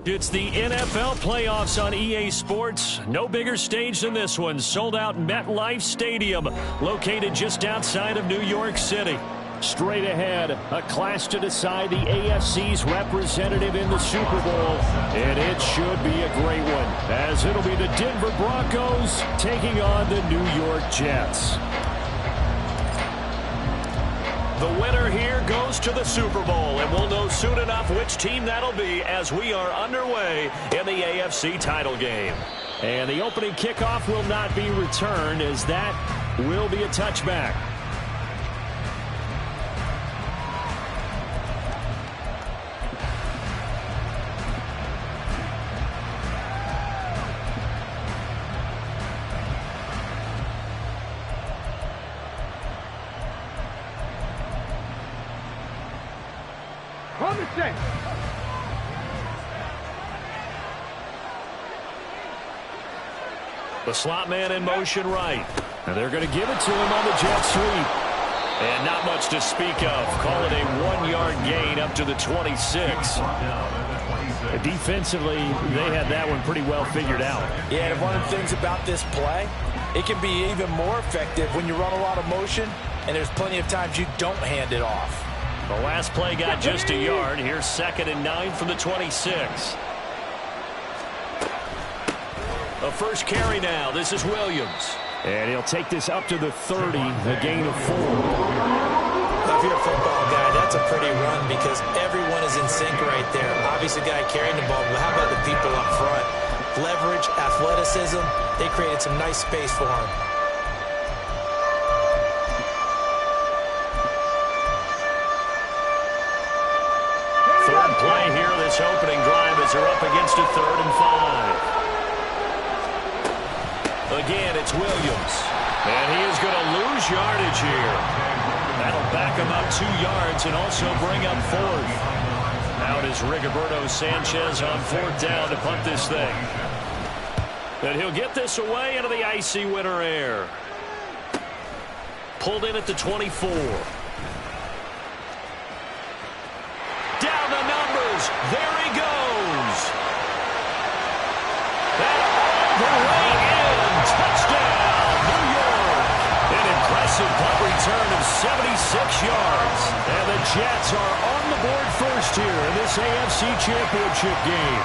It's the NFL playoffs on EA Sports. No bigger stage than this one. Sold out MetLife Stadium, located just outside of New York City. Straight ahead, a clash to decide the AFC's representative in the Super Bowl. And it should be a great one, as it'll be the Denver Broncos taking on the New York Jets. The winner here goes to the Super Bowl, and we'll know soon enough which team that'll be as we are underway in the AFC title game. And the opening kickoff will not be returned, as that will be a touchback. The slot man in motion right. And they're going to give it to him on the jet sweep. And not much to speak of. Call it a 1-yard gain up to the 26. Defensively, they had that one pretty well figured out. Yeah, and one of the things about this play, it can be even more effective when you run a lot of motion, and there's plenty of times you don't hand it off. The last play got just a yard. Here's 2nd and 9 from the 26. A first carry now. This is Williams. And he'll take this up to the 30, a gain of 4. Now, if you're a football guy, that's a pretty run because everyone is in sync right there. Obviously, the guy carrying the ball, but how about the people up front? Leverage, athleticism, they created some nice space for him. Third play here, this opening drive as they're up against a 3rd and 5. Again, it's Williams. And he is going to lose yardage here. That'll back him up 2 yards and also bring up 4th. Out is Rigoberto Sanchez on 4th down to punt this thing. And he'll get this away into the icy winter air. Pulled in at the 24. Down the numbers. There he goes. That all the way in. Touchdown, New York. An impressive punt return of 76 yards. And the Jets are on the board first here in this AFC Championship game.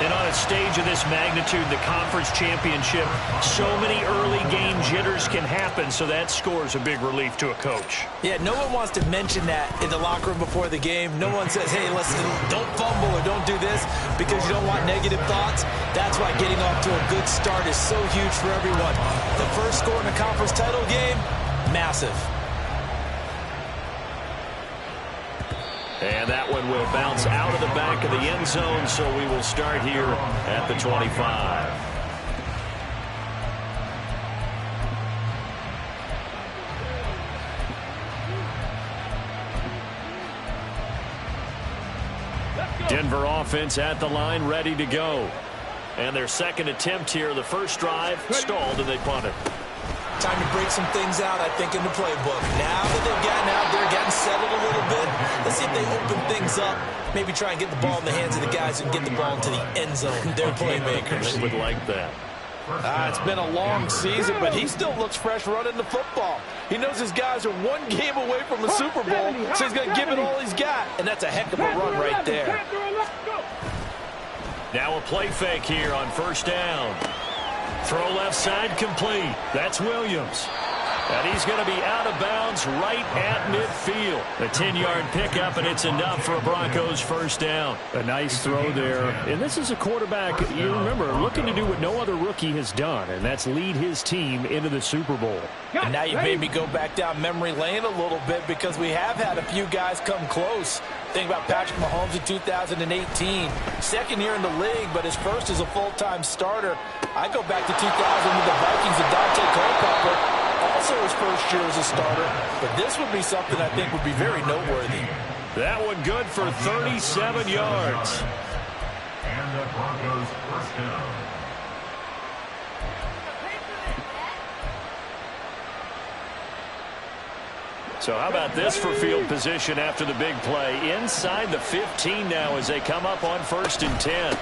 And on a stage of this magnitude, the conference championship, so many early game jitters can happen, so that scores a big relief to a coach. Yeah, no one wants to mention that in the locker room before the game. No one says, hey, listen, don't fumble or don't do this because you don't want negative thoughts. That's why getting off to a good start is so huge for everyone. The first score in the conference title game, massive. And that one will bounce out of the back of the end zone, so we will start here at the 25. Denver offense at the line, ready to go. And their second attempt here, the first drive, stalled and they punted. Time to break some things out, I think, in the playbook. Now that they've gotten out there, gotten settled a little bit, let's see if they open things up. Maybe try and get the ball in the hands of the guys who can get the ball into the end zone. They're playmakers. They would like that. It's been a long season, but he still looks fresh running the football. He knows his guys are 1 game away from the Super Bowl, so he's going to give it all he's got. And that's a heck of a run right there. Now a play fake here on first down. Throw left side complete. That's Williams. And he's going to be out of bounds right at midfield. A 10-yard pickup, and it's enough for a Broncos first down. A nice throw there. And this is a quarterback, you remember, looking to do what no other rookie has done, and that's lead his team into the Super Bowl. And now you've made me go back down memory lane a little bit because we have had a few guys come close. Think about Patrick Mahomes in 2018. Second year in the league, but his first as a full-time starter. I go back to 2000 with the Vikings and Dante Culpepper. Also his first year as a starter, but this would be something I think would be very noteworthy. That one good for 37 yards. And the Broncos first down. So how about this for field position after the big play? Inside the 15 now as they come up on 1st and 10.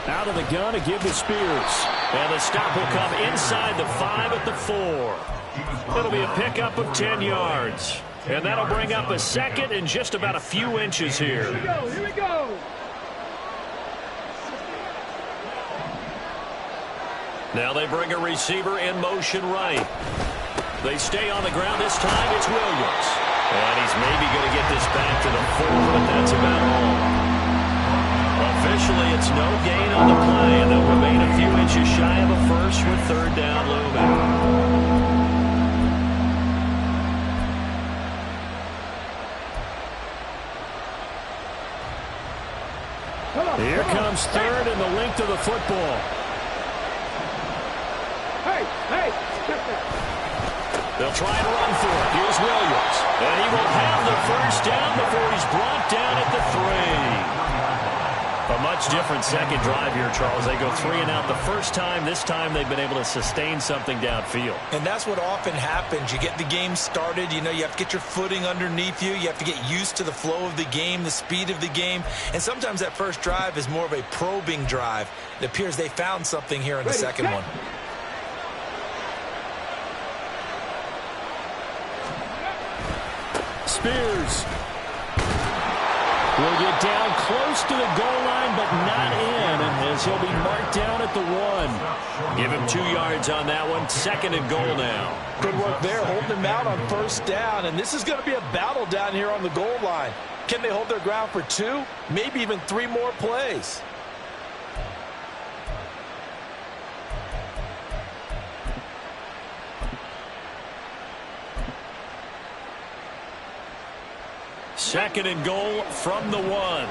Out of the gun to give to Spears. And the stop will come inside the 5 at the 4. It'll be a pickup of 10 yards. And that'll bring up a 2nd and just about a few inches here. Here we go. Now they bring a receiver in motion right. They stay on the ground this time. It's Williams. And he's maybe going to get this back to the 4, but that's about all. Officially, it's no gain on the play, and they'll remain a few inches shy of a first with 3rd down looming. Here comes 3rd and the length of the football. Hey, check that. They'll try and run for it. Here's Williams. And he will have the 1st down before he's brought down at the 3. A much different second drive here, Charles. They go 3 and out the first time. This time they've been able to sustain something downfield. And that's what often happens. You get the game started. You know, you have to get your footing underneath you. You have to get used to the flow of the game, the speed of the game. And sometimes that first drive is more of a probing drive. It appears they found something here in the second one. Spears will get down close to the goal line, but not in, as he'll be marked down at the 1. Give him 2 yards on that one. 2nd and goal now. Good work there, holding him out on 1st down, and this is going to be a battle down here on the goal line. Can they hold their ground for 2, maybe even 3 more plays? Second and goal from the 1. On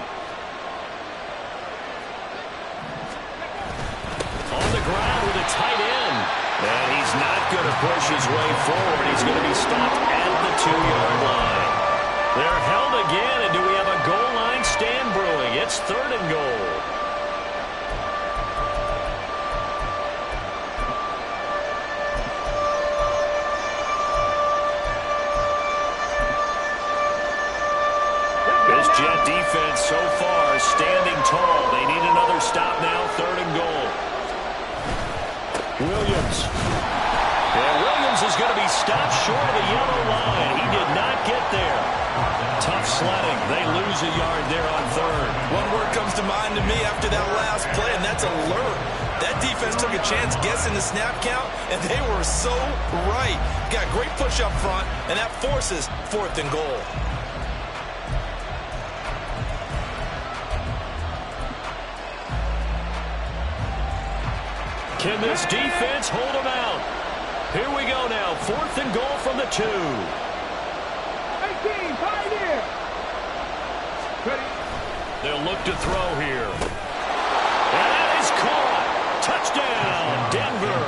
the ground with a tight end. And he's not going to push his way forward. He's going to be stopped at the 2-yard line. They're held again, and do we have a goal line stand brewing? It's 3rd and goal. Jet defense so far standing tall. They need another stop now. 3rd and goal. Williams. And Williams is going to be stopped short of the yellow line. He did not get there. Tough sledding. They lose a yard there on 3rd. One word comes to mind to me after that last play, and that's alert. That defense took a chance guessing the snap count, and they were so right. Got great push up front, and that forces 4th and goal. Can this defense hold them out? Here we go now. 4th and goal from the 2. 18, Pioneer. Ready. They'll look to throw here. And that is caught. Touchdown, Denver.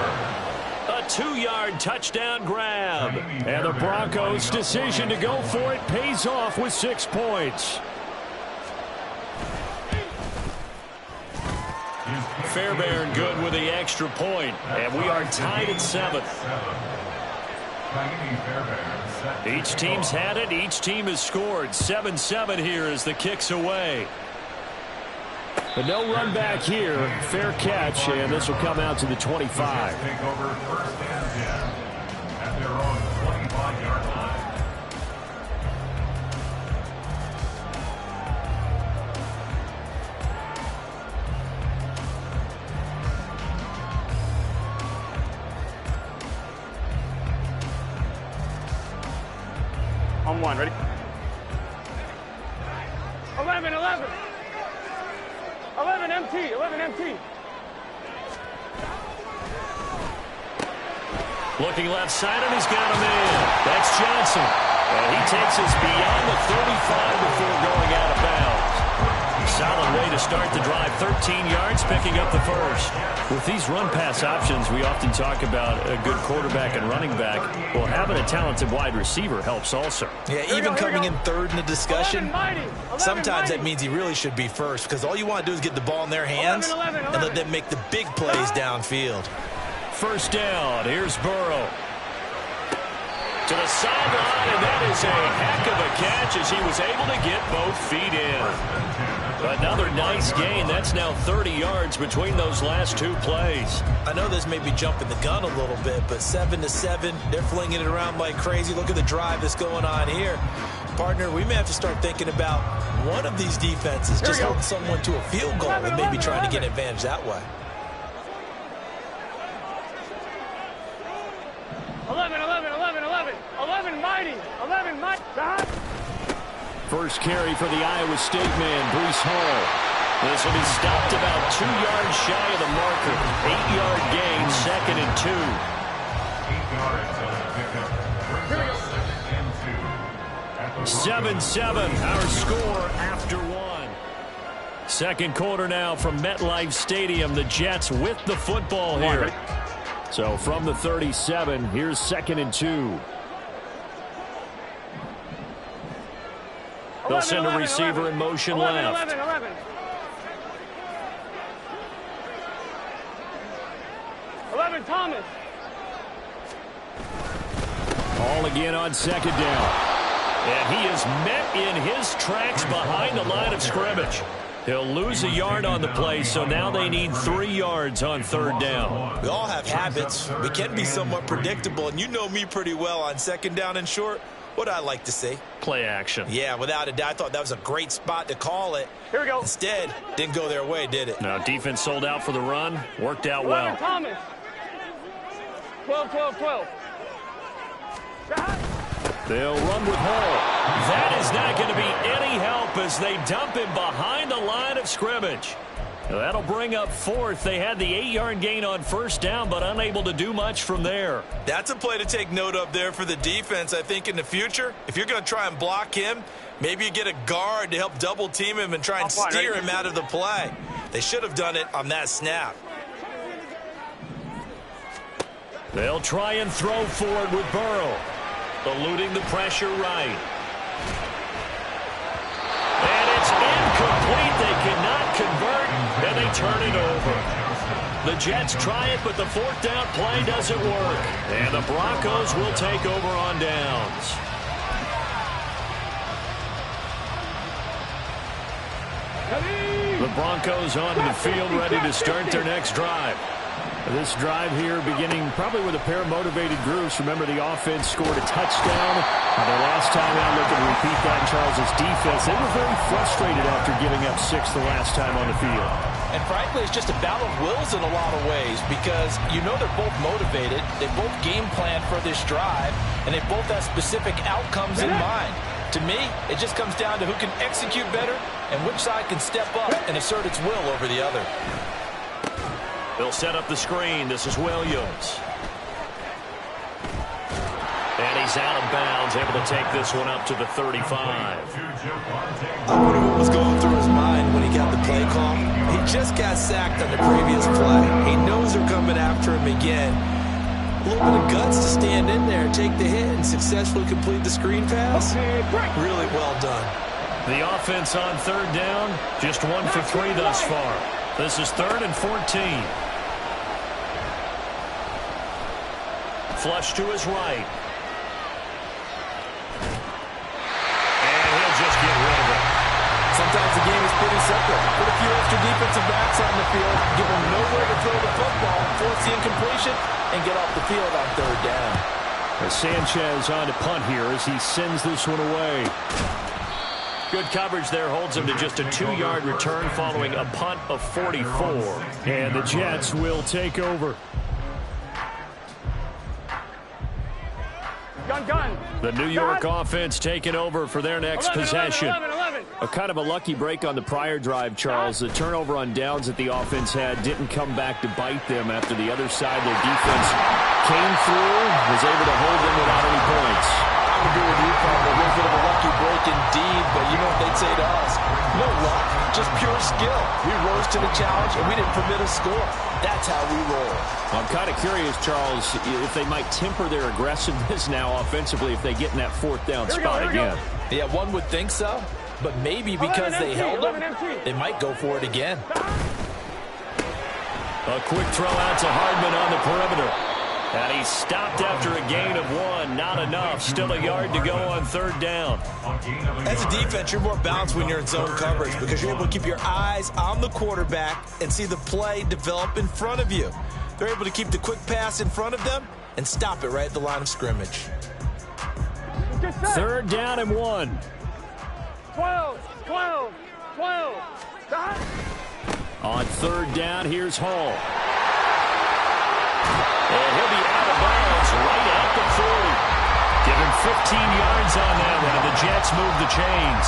A 2-yard touchdown grab. And the Broncos' decision to go for it pays off with 6 points. Fairbairn good with the extra point, and we are tied at 7. Each team's had it. Each team has scored. 7-7 here as the kick's away. But no run back here. Fair catch, and this will come out to the 25. Take over 1st and 10 at their own 25-yard line. On 1, ready? 11, 11. 11 MT, 11 MT. Looking left side, and he's got a man. That's Johnson. And he takes us beyond the 35 before going out of bounds. Solid way to start the drive. 13 yards, picking up the first. With these run-pass options, we often talk about a good quarterback and running back. Well, having a talented wide receiver helps also. Yeah, even coming in 3rd in the discussion, sometimes that means he really should be first, because all you want to do is get the ball in their hands and let them make the big plays downfield. 1st down. Here's Burrow. To the sideline, and that is a heck of a catch as he was able to get both feet in. Another nice gain. That's now 30 yards between those last two plays. I know this may be jumping the gun a little bit, but 7-7, they're flinging it around like crazy. Look at the drive that's going on here. Partner, we may have to start thinking about one of these defenses just holding someone to a field goal and maybe trying to get an advantage that way. 11 mighty. 11 mighty. First carry for the Iowa State man, Breece Hall. This will be stopped about 2 yards shy of the marker. 8-yard gain, 2nd and 2. 8 yards on the pickup. Brings us 2nd and 2. 7-7, our score after 1. Second quarter now from MetLife Stadium. The Jets with the football here. So from the 37, here's 2nd and 2. They'll send a receiver in motion left. 11, Thomas. All again on 2nd down. And he is met in his tracks behind the line of scrimmage. He'll lose a yard on the play, so now they need 3 yards on 3rd down. We all have habits. We can be somewhat predictable, and you know me pretty well on 2nd down and short. What I like to see? Play action. Yeah, without a doubt. I thought that was a great spot to call it. Here we go. Instead, didn't go their way, did it? Now, defense sold out for the run. Worked out well. Thomas. 12. They'll run with Hall. That is not going to be any help as they dump him behind the line of scrimmage. Now, that'll bring up 4th. They had the 8-yard gain on 1st down, but unable to do much from there. That's a play to take note of there for the defense. I think in the future, if you're going to try and block him, maybe you get a guard to help double team him and try and steer him out of the play. They should have done it on that snap. They'll try and throw forward with Burrow. Eluding the pressure right. And it's incomplete. They cannot convert, and they turn it over. The Jets try it, but the 4th down play doesn't work. And the Broncos will take over on downs. The Broncos onto the field, ready to start their next drive. This drive here beginning probably with a pair of motivated groups. Remember, the offense scored a touchdown. Their last time out, looking to repeat that in Charles' defense. They were very frustrated after giving up 6 the last time on the field. And frankly, it's just a battle of wills in a lot of ways because you know they're both motivated. They both game plan for this drive, and they both have specific outcomes in mind. To me, it just comes down to who can execute better and which side can step up and assert its will over the other. They'll set up the screen. This is Williams. And he's out of bounds, able to take this one up to the 35. I wonder what was going through his mind when he got the play call. He just got sacked on the previous play. He knows they're coming after him again. A little bit of guts to stand in there, take the hit, and successfully complete the screen pass. Really well done. The offense on 3rd down, just 1 for 3 thus far. This is 3rd and 14. Flush to his right. And he'll just get rid of it. Sometimes the game is pretty simple. Put a few extra defensive backs on the field, give them nowhere to throw the football, force the incompletion, and get off the field on 3rd down. Sanchez on to punt here as he sends this one away. Good coverage there, holds him to just a 2-yard return following a punt of 44. And the Jets will take over. Gun. The New York offense taking over for their next 11, possession. 11. A kind of a lucky break on the prior drive, Charles. The turnover on downs that the offense had didn't come back to bite them after the other side. Their defense came through, was able to hold them without any points. I would agree with you, Carter. A little bit of a lucky break indeed, but you know what they'd say to us? No luck, just pure skill. We rose to the challenge, and we didn't permit a score. That's how we roll. I'm kind of curious, Charles, if they might temper their aggressiveness now offensively if they get in that 4th down spot again. Yeah, one would think so, but maybe because they held them, they might go for it again. A quick throw out to Hardman on the perimeter. And he's stopped after a gain of 1. Not enough. Still a yard to go on 3rd down. As a defense, you're more balanced when you're in zone coverage because you're able to keep your eyes on the quarterback and see the play develop in front of you. They're able to keep the quick pass in front of them and stop it right at the line of scrimmage. 3rd down and 1. 12, 12, 12. Stop. On 3rd down, here's Hall. And he'll be out of bounds right at the 40. Give him 15 yards on that one, and the Jets move the chains.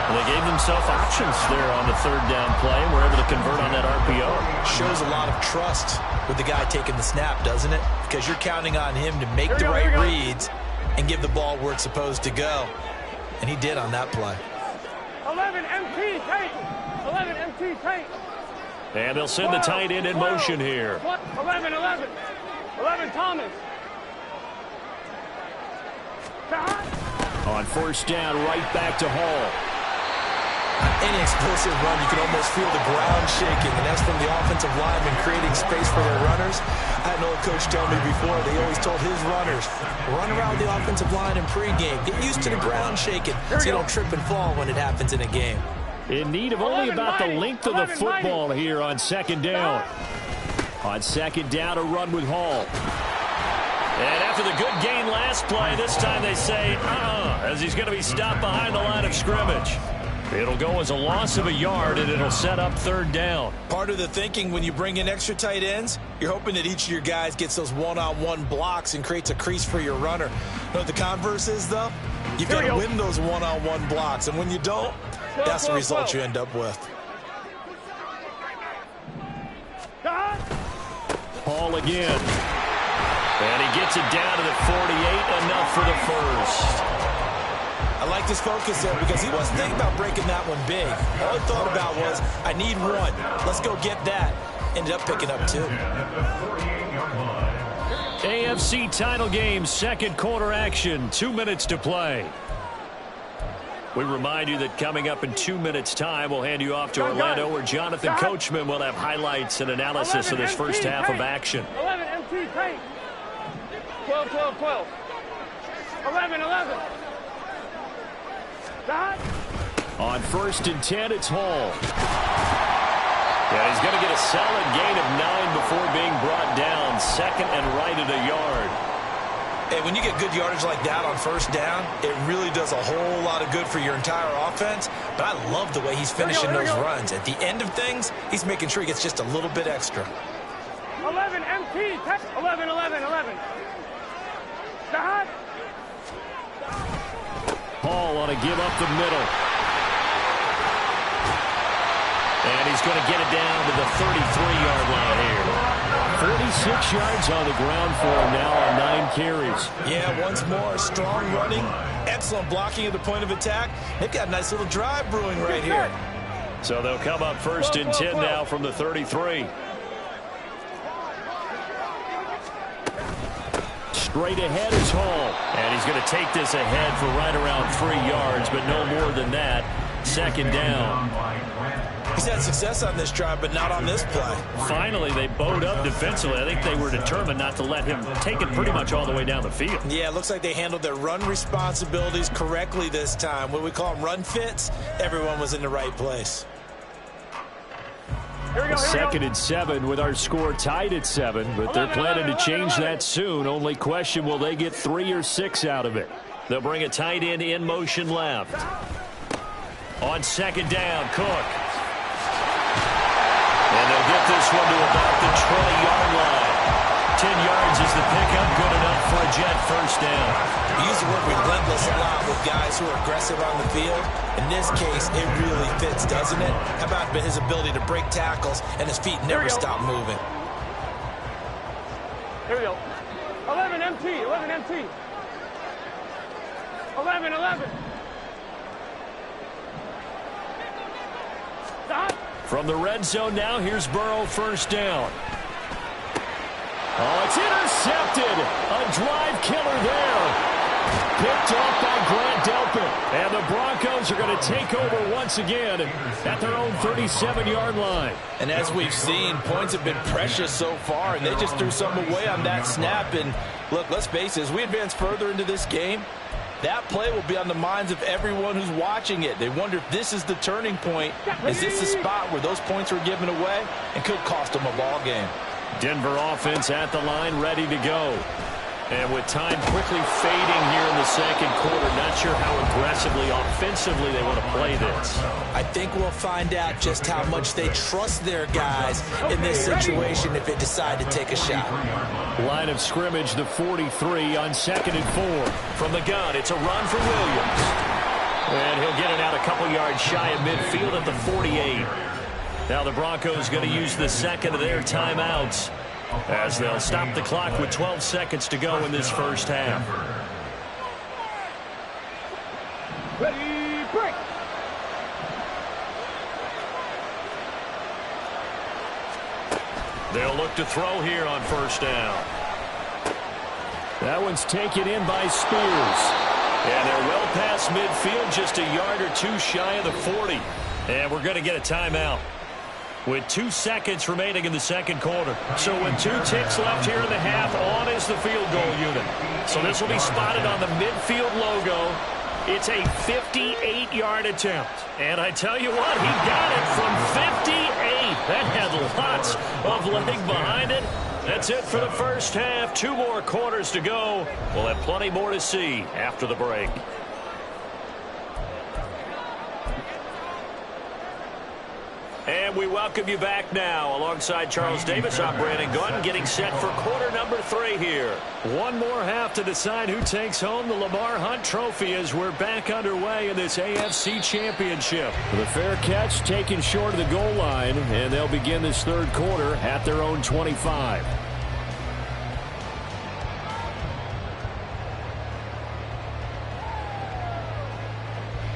And they gave themselves options there on the 3rd down play, and were able to convert on that RPO. Shows a lot of trust with the guy taking the snap, doesn't it? Because you're counting on him to make the right reads and give the ball where it's supposed to go. And he did on that play. 11 MT tank. 11 MT tank. And they'll send the tight end in motion here. 11, 11. 11 Thomas. On 1st down, right back to Hall. Any explosive run, you can almost feel the ground shaking, and that's from the offensive linemen creating space for their runners. I had an old coach tell me before, they always told his runners, run around the offensive line in pregame. Get used to the ground shaking so you don't trip and fall when it happens in a game. In need of only about the length of the football here on 2nd down. On 2nd down, a run with Hall. And after the good gain last play, this time they say, as he's going to be stopped behind the line of scrimmage. It'll go as a loss of a yard, and it'll set up 3rd down. Part of the thinking when you bring in extra tight ends, you're hoping that each of your guys gets those one-on-one blocks and creates a crease for your runner. You know what the converse is, though? You've got to win those one-on-one blocks, and when you don't, that's the result you end up with. Hall again. And he gets it down to the 48, enough for the first. I like this focus there because he wasn't thinking about breaking that one big. All he thought about was, I need 1. Let's go get that. Ended up picking up 2. AFC title game, 2nd quarter action, 2 minutes to play. We remind you that coming up in 2 minutes' time, we'll hand you off to Orlando, where Jonathan Coachman will have highlights and analysis of this first half of action. 11 MT tank. 12, 12, 12. 11, 11. Stop. On 1st and 10, it's Hall. Yeah, he's going to get a solid gain of 9 before being brought down. 2nd and right at a yard. Hey, when you get good yardage like that on 1st down, it really does a whole lot of good for your entire offense. But I love the way he's finishing those runs. At the end of things, he's making sure he gets just a little bit extra. 11 MT. 11, 11, 11. Stop. Hall on a give up the middle. And he's going to get it down to the 33-yard line here. 46 yards on the ground for him now on 9 carries. Yeah, once more, strong running, excellent blocking at the point of attack. They've got a nice little drive brewing right here. So they'll come up 1st and 10 now from the 33. Straight ahead is Hall. And he's going to take this ahead for right around 3 yards, but no more than that. 2nd down. He's had success on this drive, but not on this play. Finally, they bowed up defensively. I think they were determined not to let him take it pretty much all the way down the field. Yeah, it looks like they handled their run responsibilities correctly this time. What we call them run fits, everyone was in the right place. Here we go, 2nd and 7 with our score tied at 7, but they're planning to change that soon. Only question, will they get 3 or 6 out of it? They'll bring a tight end in motion left. On 2nd down, Cook. And they'll get this one to about the 20-yard line. 10 yards is the pickup, good enough for a Jet first down. We use the word relentless a lot with guys who are aggressive on the field. In this case, it really fits, doesn't it? How about his ability to break tackles and his feet never stop moving? Here we go. 11 MT, 11 MT. 11, 11. Stop. From the red zone now, here's Burrow, first down. Oh, it's intercepted. A drive killer there. Picked off by Grant Delpit. And the Broncos are going to take over once again at their own 37-yard line. And as we've seen, points have been precious so far, and they just threw some away on that snap. And look, let's face it, as we advance further into this game, that play will be on the minds of everyone who's watching it. They wonder if this is the turning point. Is this the spot where those points were given away and could cost them a ball game? Denver offense at the line, ready to go. And with time quickly fading here in the second quarter, not sure how aggressively, offensively they want to play this. I think we'll find out just how much they trust their guys in this situation if they decide to take a shot. Line of scrimmage, the 43 on 2nd and 4. From the gun, it's a run for Williams. And he'll get it out a couple yards shy of midfield at the 48. Now the Broncos going to use the second of their timeouts, as they'll stop the clock with 12 seconds to go in this first half. Ready, break. They'll look to throw here on first down. That one's taken in by Spears. And they're well past midfield, just a yard or two shy of the 40. And we're going to get a timeout with 2 seconds remaining in the second quarter. So with 2 ticks left here in the half, on is the field goal unit. So this will be spotted on the midfield logo. It's a 58-yard attempt. And I tell you what, he got it from 58. That had lots of leg behind it. That's it for the first half. 2 more quarters to go. We'll have plenty more to see after the break. And we welcome you back now. Alongside Charles Davis, I'm Brandon Gunn, getting set for quarter number 3 here. One more half to decide who takes home the Lamar Hunt Trophy as we're back underway in this AFC Championship. The fair catch taken short of the goal line, and they'll begin this third quarter at their own 25.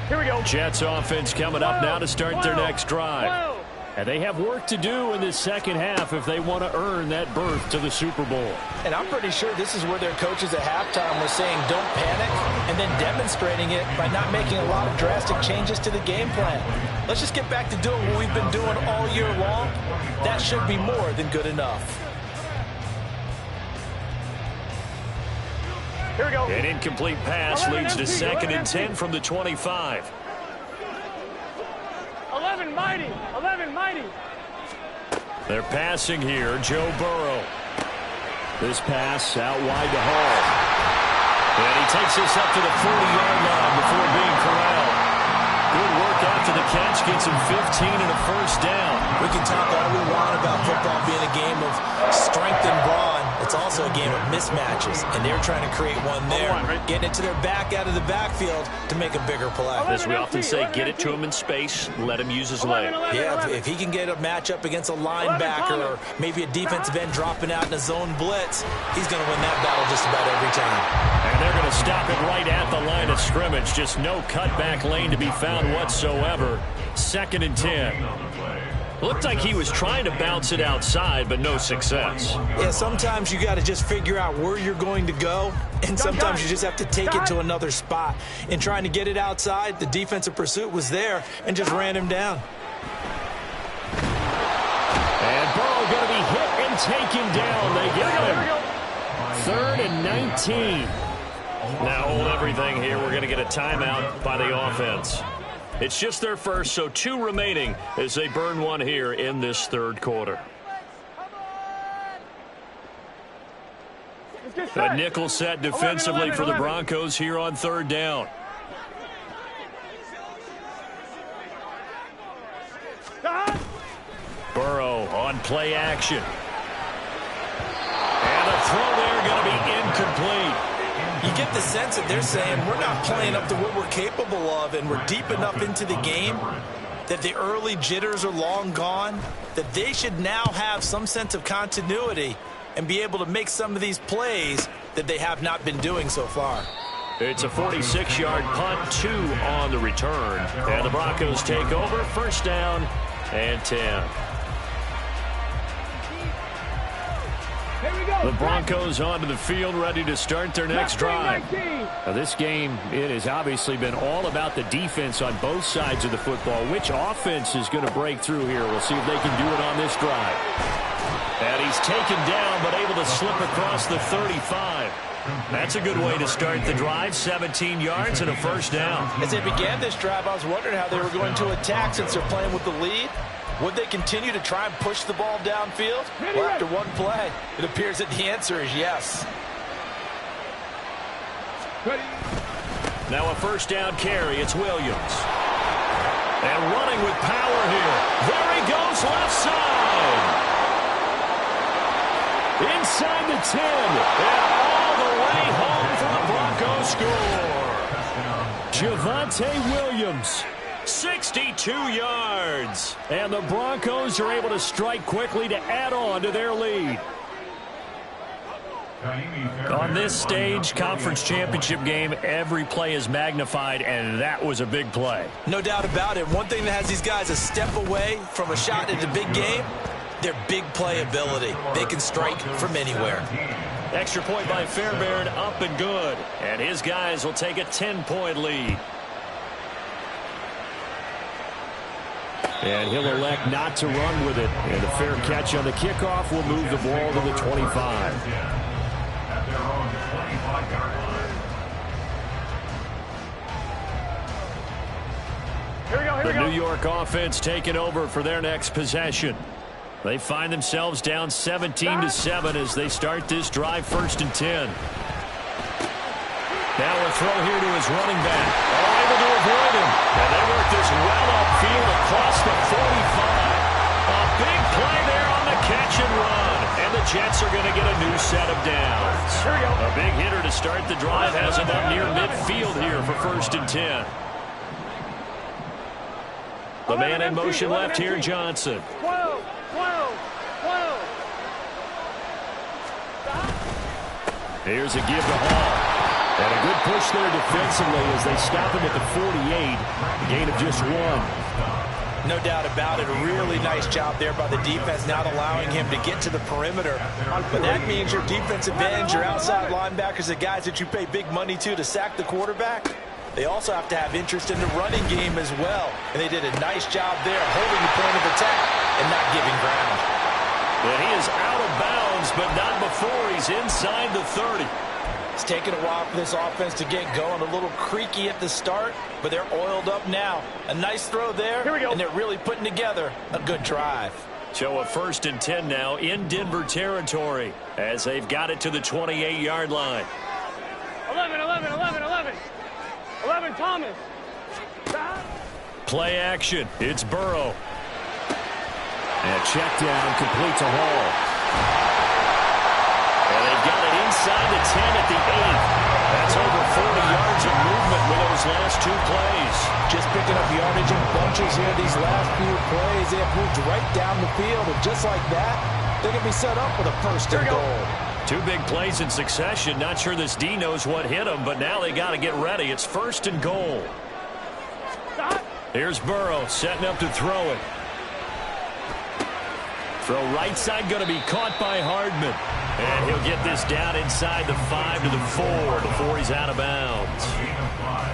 Here we go. Jets offense coming up now to start their next drive. And they have work to do in this second half if they want to earn that berth to the Super Bowl. And I'm pretty sure this is where their coaches at halftime were saying don't panic, and then demonstrating it by not making a lot of drastic changes to the game plan. Let's just get back to doing what we've been doing all year long. That should be more than good enough. Here we go. An incomplete pass leads to 2nd and 10 from the 25. 11 mighty. 11 mighty. They're passing here. Joe Burrow. This pass out wide to Hall. And he takes this up to the 40-yard line before being corralled. Good work after the catch. Gets him 15 and a first down. We can talk all we want about football being a game of strength and brawn. It's also a game of mismatches, and they're trying to create one there, getting it to their back out of the backfield to make a bigger play. As we often say, get it to him in space, let him use his leg. Yeah, if he can get a matchup against a linebacker or maybe a defensive end dropping out in a zone blitz, he's going to win that battle just about every time. And they're going to stop it right at the line of scrimmage. Just no cutback lane to be found whatsoever. 2nd and 10. Looked like he was trying to bounce it outside, but no success. Yeah, sometimes you got to just figure out where you're going to go, and sometimes you just have to take it to another spot. In trying to get it outside, the defensive pursuit was there and just ran him down. And Burrow going to be hit and taken down. They get him. 3rd and 19. Now hold everything here. We're going to get a timeout by the offense. It's just their first, so 2 remaining as they burn one here in this third quarter. A nickel set defensively for the Broncos here on 3rd down. Burrow on play action. And the throw there going to be incomplete. You get the sense that they're saying we're not playing up to what we're capable of, and we're deep enough into the game that the early jitters are long gone, that they should now have some sense of continuity and be able to make some of these plays that they have not been doing so far. It's a 46-yard punt, 2 on the return. And the Broncos take over, 1st down and 10. The Broncos onto the field, ready to start their next drive. Now, this game, it has obviously been all about the defense on both sides of the football. Which offense is going to break through here? We'll see if they can do it on this drive. And he's taken down, but able to slip across the 35. That's a good way to start the drive. 17 yards and a first down. As they began this drive, I was wondering how they were going to attack since they're playing with the lead. Would they continue to try and push the ball downfield? Well, after one play, it appears that the answer is yes. Now a first down carry. It's Williams. And running with power here. There he goes, left side. Inside the 10. And all the way home for the Broncos score. Javonte Williams. 62 yards. And the Broncos are able to strike quickly to add on to their lead. On this stage, conference championship game, every play is magnified, and that was a big play. No doubt about it. One thing that has these guys a step away from a shot at a big game, their big play ability. They can strike from anywhere. Extra point by Fairbairn, up and good. And his guys will take a 10-point lead. And he'll elect not to run with it. And a fair catch on the kickoff will move the ball to the 25. The New York offense taking over for their next possession. They find themselves down 17-7 as they start this drive, 1st and 10. Now a throw here to his running back. All able to avoid him. And they work this well upfield across the 45. A big play there on the catch and run. And the Jets are going to get a new set of downs. A big hitter to start the drive has him up near midfield here for 1st and 10. The man in motion left here, Johnson. 12. Here's a give to Hall. And a good push there defensively as they stop him at the 48. A gain of just 1. No doubt about it. A really nice job there by the defense, not allowing him to get to the perimeter. But that means your defensive ends, your outside linebackers, the guys that you pay big money to sack the quarterback, they also have to have interest in the running game as well. And they did a nice job there holding the point of attack and not giving ground. And he is out of bounds, but not before he's inside the 30. It's taken a while for this offense to get going. A little creaky at the start, but they're oiled up now. A nice throw there, and they're really putting together a good drive. So a 1st and 10 now in Denver territory as they've got it to the 28-yard line. 11, Thomas. Play action. It's Burrow. And check down complete to Hall. And they've got it inside the 10 at the 8. That's over 40 yards of movement with those last 2 plays. Just picking up yardage in bunches here these last few plays. They have moved right down the field, and just like that, they can be set up with a 1st and goal. 2 big plays in succession. Not sure this D knows what hit him, but now they got to get ready. It's 1st and goal. Here's Burrow setting up to throw it. Throw right side going to be caught by Hardman. And he'll get this down inside the 5 to the 4 before he's out of bounds.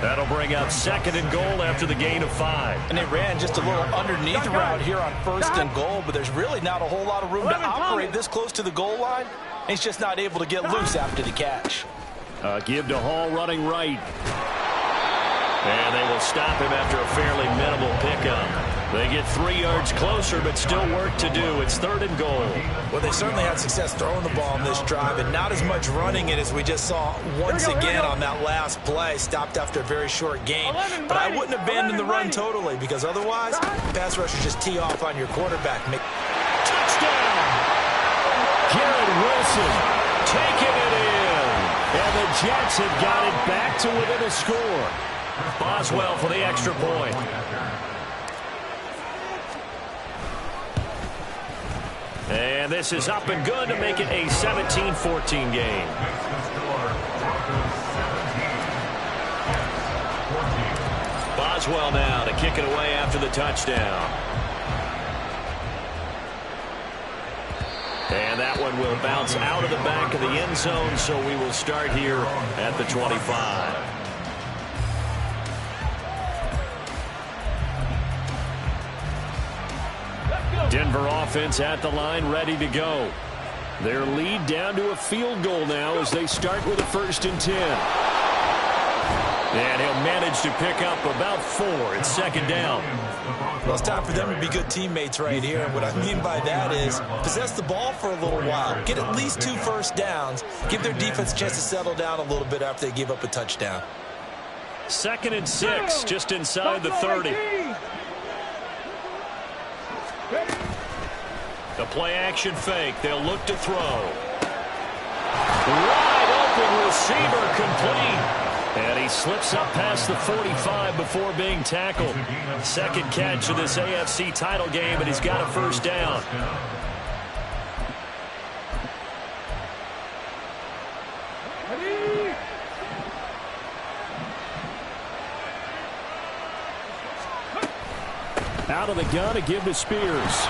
That'll bring up 2nd and goal after the gain of 5. And they ran just a little underneath route here on 1st and goal, but there's really not a whole lot of room to operate this close to the goal line. He's just not able to get loose after the catch. Give to Hall running right. And they will stop him after a fairly minimal pickup. They get 3 yards closer, but still work to do. It's 3rd and goal. Well, they certainly had success throwing the ball in this drive, and not as much running it as we just saw once again on that last play. Stopped after a very short gain. But I wouldn't abandon the run totally, because otherwise, pass rushers just tee off on your quarterback. Touchdown! Garrett Wilson taking it in. And the Jets have got it back to within a score. Boswell for the extra point. And this is up and good to make it a 17-14 game. Boswell now to kick it away after the touchdown. And that one will bounce out of the back of the end zone, so we will start here at the 25. Denver offense at the line, ready to go. Their lead down to a field goal now as they start with a 1st and 10. And he'll manage to pick up about 4. It's 2nd down. Well, it's time for them to be good teammates right here. And what I mean by that is possess the ball for a little while. Get at least 2 first downs. Give their defense a chance to settle down a little bit after they give up a touchdown. 2nd and 6, just inside the 30. The play-action fake. They'll look to throw. Wide open receiver complete. And he slips up past the 45 before being tackled. 2nd catch of this AFC title game, and he's got a 1st down. Out of the gun to give to Spears.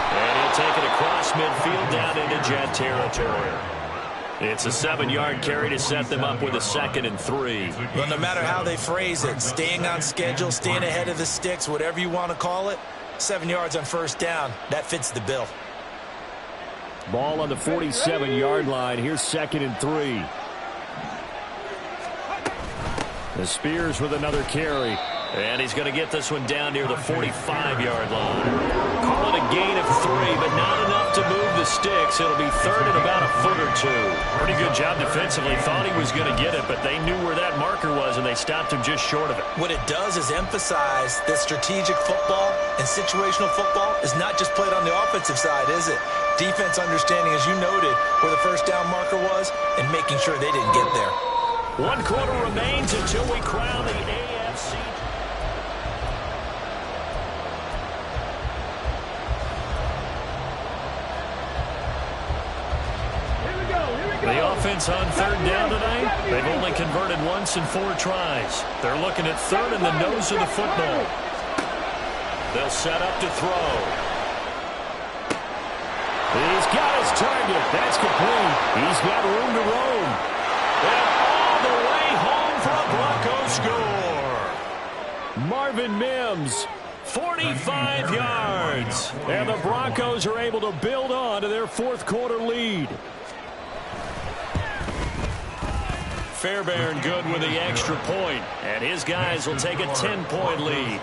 And he'll take it across midfield down into Jet territory. It's a 7-yard carry to set them up with a 2nd and 3. Well, no matter how they phrase it, staying on schedule, staying ahead of the sticks, whatever you want to call it, 7 yards on 1st down, that fits the bill. Ball on the 47-yard line. Here's 2nd and 3. The Spears with another carry. And he's going to get this one down near the 45-yard line. Call it a gain of 3, but not enough to move the sticks. It'll be 3rd and about a foot or 2. Pretty good job defensively. Thought he was going to get it, but they knew where that marker was, and they stopped him just short of it. What it does is emphasize that strategic football and situational football is not just played on the offensive side, is it? Defense understanding, as you noted, where the 1st down marker was and making sure they didn't get there. 1 quarter remains until we crown the AFC. The offense on 3rd down tonight, they've only converted once in 4 tries. They're looking at 3rd in the nose of the football. They'll set up to throw. He's got his target. That's complete. He's got room to roam. And all the way home for a Broncos score. Marvin Mims, 45 yards. And the Broncos are able to build on to their 4th quarter lead. Fairbairn good with the extra point, and his guys will take a 10-point lead.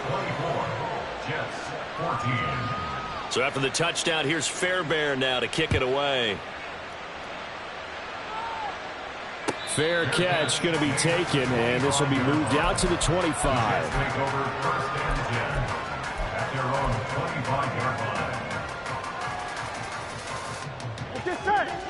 So after the touchdown, here's Fairbairn now to kick it away. Fair catch going to be taken, and this will be moved out to the 25.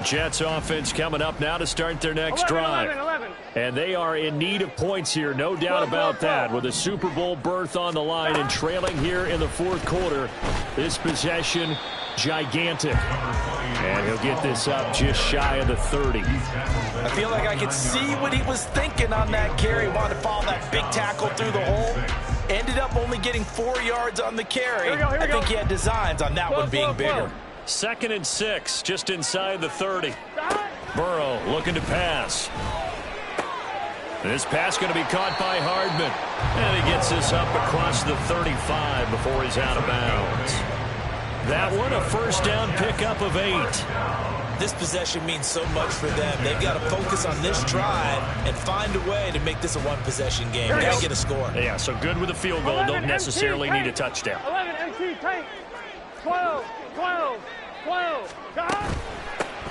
Jets offense coming up now to start their next drive. 11. And they are in need of points here, no doubt about that. With a Super Bowl berth on the line and trailing here in the 4th quarter, this possession, gigantic. And he'll get this up just shy of the 30. I feel like I could see what he was thinking on that carry. Wanted to follow that big tackle through the hole. Ended up only getting 4 yards on the carry. I think he had designs on that one being bigger. 2nd and 6, just inside the 30. Burrow looking to pass. This pass going to be caught by Hardman. And he gets this up across the 35 before he's out of bounds. That one, a 1st down pickup of 8. This possession means so much for them. They've got to focus on this drive and find a way to make this a 1-possession game. Got to get a score. Yeah, so good with a field goal. Don't necessarily need a touchdown. 11 MT tank. 12.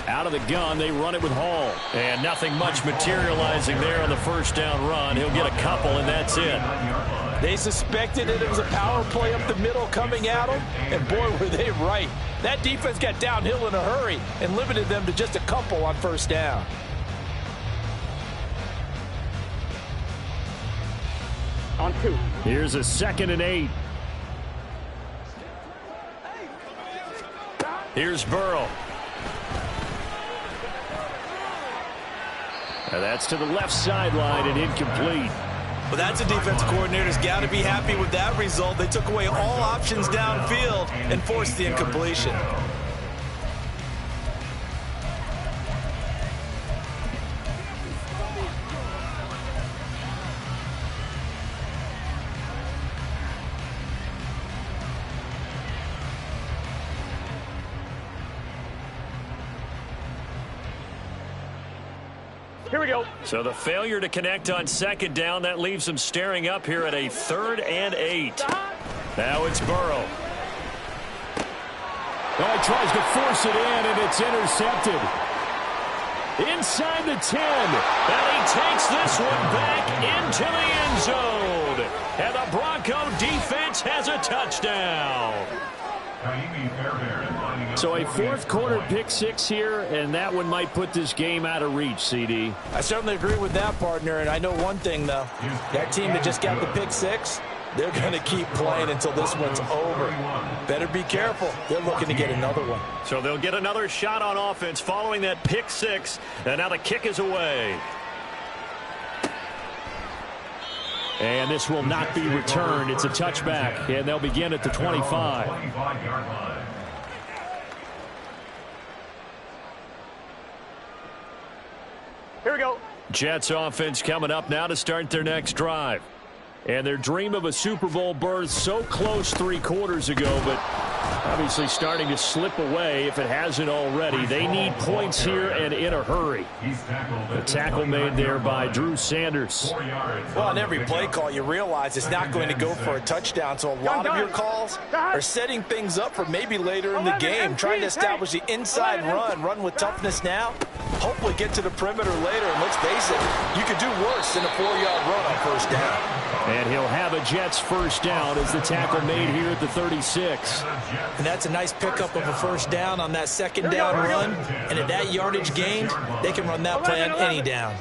Out of the gun, they run it with Hall. And nothing much materializing there on the 1st down run. He'll get a couple, and that's it. They suspected it was a power play up the middle coming at them, and boy, were they right. That defense got downhill in a hurry and limited them to just a couple on 1st down. On 2. Here's a 2nd and 8. Here's Burrow. And that's to the left sideline and incomplete. Well, that's a defensive coordinator's got to be happy with that result. They took away all options downfield and forced the incompletion. Here we go. So the failure to connect on second down, that leaves them staring up here at a 3rd and 8. Now it's Burrow. Oh, he tries to force it in, and it's intercepted. Inside the 10. And he takes this one back into the end zone. And the Bronco defense has a touchdown. So a 4th quarter pick 6 here, and that one might put this game out of reach, CD. I certainly agree with that, partner. And I know one thing, though. That team that just got the pick 6, they're going to keep playing until this one's over. Better be careful. They're looking to get another one. So they'll get another shot on offense following that pick 6. And now the kick is away. And this will not be returned. It's a touchback, and they'll begin at the 25. Here we go. Jets offense coming up now to start their next drive. And their dream of a Super Bowl berth so close 3 quarters ago, but obviously starting to slip away if it hasn't already. They need points here and in a hurry. A tackle made there by Drew Sanders. Well, on every play call, you realize it's not going to go for a touchdown, so a lot of your calls are setting things up for maybe later in the game, trying to establish the inside run with toughness now, hopefully get to the perimeter later, and let's face it, you could do worse than a 4-yard run on first down. And he'll have a Jets first down as the tackle made here at the 36. And that's a nice pickup of a first down on that second down run. And at that yardage gained, they can run that play on any down.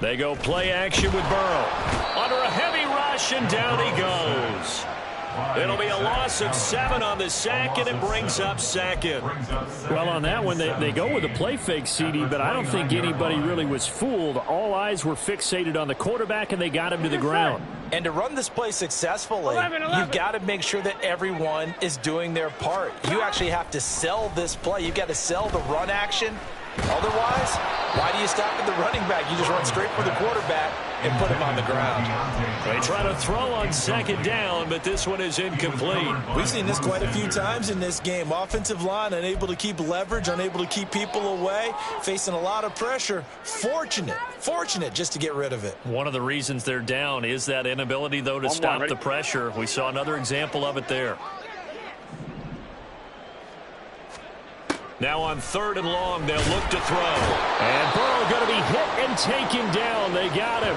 They go play action with Burrow. Under a heavy rush, and down he goes. It'll be a loss of 7 on the sack, and it brings up second. Well, on that one, they go with a play fake, CD, but I don't think anybody really was fooled. All eyes were fixated on the quarterback, and they got him to the ground. And to run this play successfully, you've got to make sure that everyone is doing their part. You actually have to sell this play. You've got to sell the run action. Otherwise, why do you stop at the running back? You just run straight for the quarterback and put him on the ground. They try to throw on second down, but this one is incomplete. We've seen this quite a few times in this game. Offensive line unable to keep leverage, unable to keep people away, facing a lot of pressure. Fortunate just to get rid of it. One of the reasons they're down is that inability, though, to stop the pressure. We saw another example of it there. Now on 3rd and long, they'll look to throw. And Burrow going to be hit and taken down. They got him.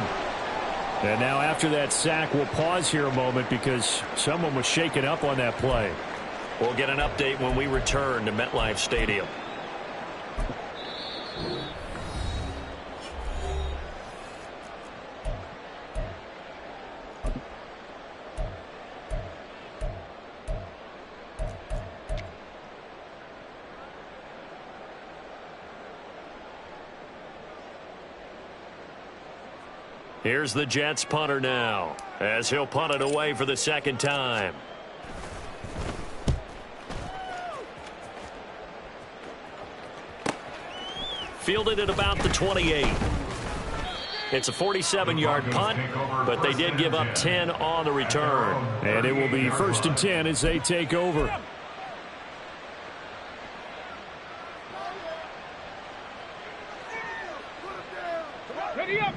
And now after that sack, we'll pause here a moment because someone was shaken up on that play. We'll get an update when we return to MetLife Stadium. Here's the Jets punter now, as he'll punt it away for the second time. Fielded at about the 28. It's a 47-yard punt, but they did give up 10 on the return. And it will be 1st and 10 as they take over.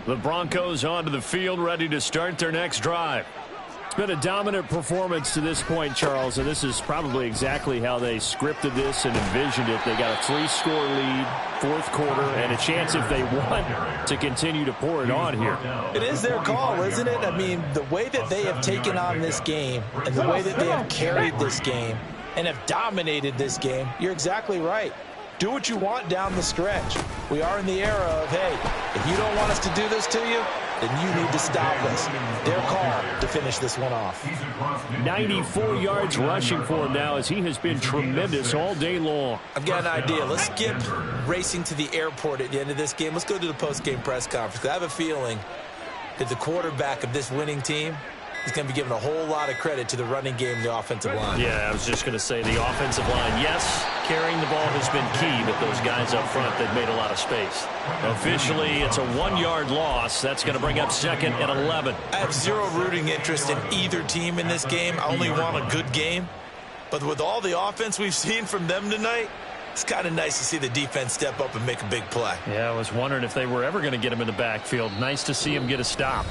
The Broncos onto the field, ready to start their next drive. It's been a dominant performance to this point, Charles, and this is probably exactly how they scripted this and envisioned it. They got a 3-score lead, 4th quarter, and a chance if they want to continue to pour it on here. It is their call, isn't it? I mean, the way that they have taken on this game and the way that they have carried this game and have dominated this game, you're exactly right. Do what you want down the stretch. We are in the era of, hey, if you don't want us to do this to you, then you need to stop us. Their call to finish this one off. 94 yards rushing for him now as he has been tremendous all day long. I've got an idea. Let's skip racing to the airport at the end of this game. Let's go to the post-game press conference. I have a feeling that the quarterback of this winning team is going to be given a whole lot of credit to the running game and the offensive line. Yeah, I was just going to say the offensive line, yes, carrying the ball has been key, but those guys up front, they've made a lot of space. Officially, it's a 1-yard loss. That's going to bring up 2nd and 11. I have zero rooting interest in either team in this game. I only want a good game. But with all the offense we've seen from them tonight, It's kind of nice to see the defense step up and make a big play. Yeah, I was wondering if they were ever going to get him in the backfield. Nice to see him get a stop.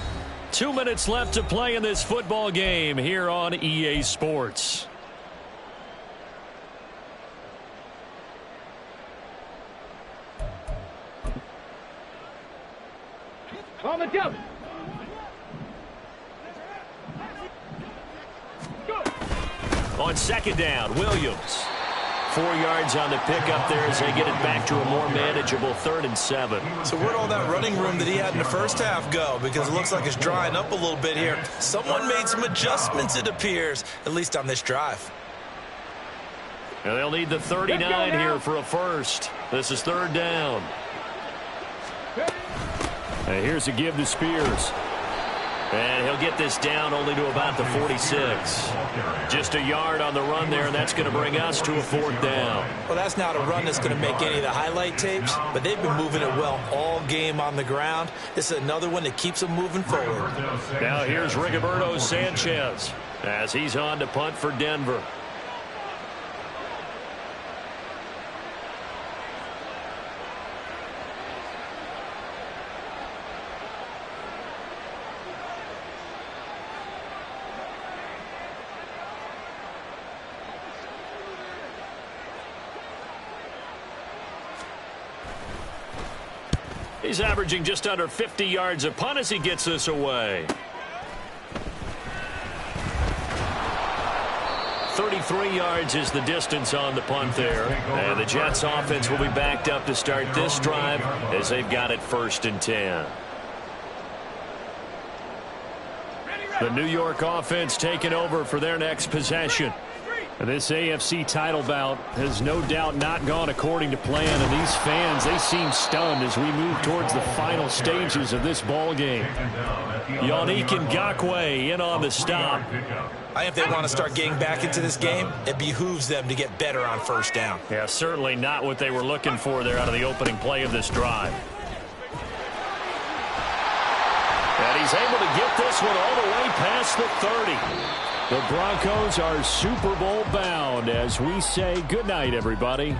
2 minutes left to play in this football game here on EA Sports. On the jump. On second down, Williams. 4 yards on the pickup there as they get it back to a more manageable 3rd and 7. So where'd all that running room that he had in the first half go? Because it looks like it's drying up a little bit here. Someone made some adjustments, it appears, at least on this drive. And they'll need the 39 here for a first. This is 3rd down. And here's a give to Spears. And he'll get this down only to about the 46. Just a yard on the run there, and that's going to bring us to a 4th down. Well, that's not a run that's going to make any of the highlight tapes, but they've been moving it well all game on the ground. This is another one that keeps them moving forward. Now here's Rigoberto Sanchez as he's on to punt for Denver. He's averaging just under 50 yards a punt as he gets this away. 33 yards is the distance on the punt there. And the Jets offense will be backed up to start this drive as they've got it 1st and 10. The New York offense taking over for their next possession. This AFC title bout has no doubt not gone according to plan, and these fans, they seem stunned as we move towards the final stages of this ball game. Yannick Ngakoue in on the stop. I think if they want to start getting back into this game, it behooves them to get better on 1st down. Yeah, certainly not what they were looking for there out of the opening play of this drive. And he's able to get this one all the way past the 30. The Broncos are Super Bowl bound as we say goodnight, everybody.